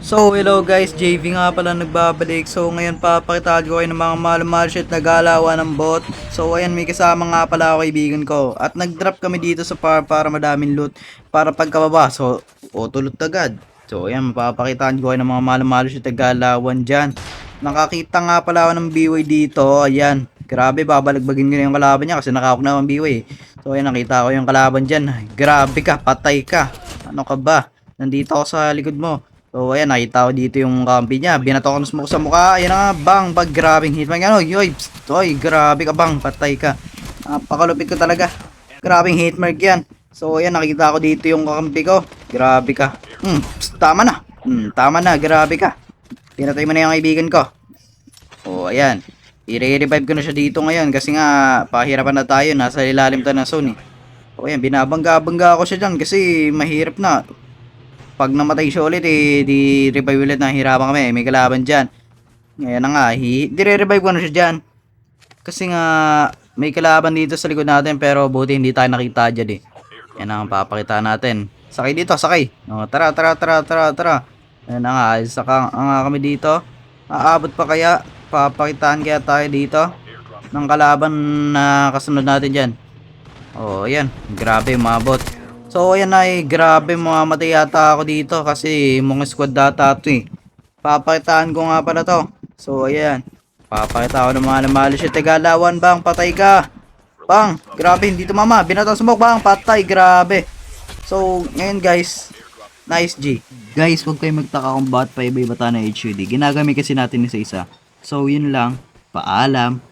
So hello guys, JV nga pala nagbabalik. So ngayon papakitaan ko kayo ng mga mahal-mahal shit na galawan ng bot. So ayan, may kasama nga pala ako kaibigan ko. At nag-drop kami dito sa para madaming loot. Para pagkababa, so tulot agad. So ayan, papakitaan ko kayo ng mga mahal-mahal shit na galawan dyan. Nakakita nga pala ako ng B-Way dito. Ayan, grabe, babalagbagin ko na yung kalaban niya kasi nakahawak na ang B-Way. So ayan, nakita ko yung kalaban dyan. Grabe ka, patay ka. Ano ka ba? Nandito ako sa likod mo. So ayan, nakita ko dito yung kampi niya. Binato ko ng smoke sa mukha. Ayan na nga, bang, bag, grabing hitman. Ano, yoy, psst, oy, grabe ka bang, patay ka. Napakalupit ko talaga. Grabing hitmark yan. So ayan, nakita ko dito yung kampi ko. Grabe ka. Psst, tama na. Tama na, grabe ka. Pinatay mo na yung kaibigan ko. O ayan, i-revive ko na siya dito ngayon kasi nga pahirapan na tayo. Nasa ilalim tayo ng zone eh. O ayan, binabangga-bangga ako siya dyan kasi mahirap na. Pag namatay siya ulit eh, di revive ulit na hirapan kami. May kalaban dyan. Ngayon na nga, dire-revive ko na siya dyan. Kasi nga, may kalaban dito sa likod natin pero buti hindi tayo nakita dyan eh. Yan ang papakita natin. Sakay dito, sakay. O, tara. Yan na nga, saka nga kami dito. Aabot pa kaya? Papakitaan kaya tayo dito ng kalaban na kasunod natin dyan. O, yan. Grabe, umabot. So ayan ay grabe, mamamatay yata ako dito kasi mga squad data ito eh. Papakitaan ko nga pala to. So ayan, papakita ko ng mga namalo siya. Tegalawan bang, patay ka. Bang, grabe, hindi tumama. Binato smoke bang, patay, grabe. So ngayon guys, nice G. Guys, huwag kayo magtaka kung bakit pa iba-iba tayo na HUD. Ginagamit kasi natin isa-isa. So yun lang, paalam.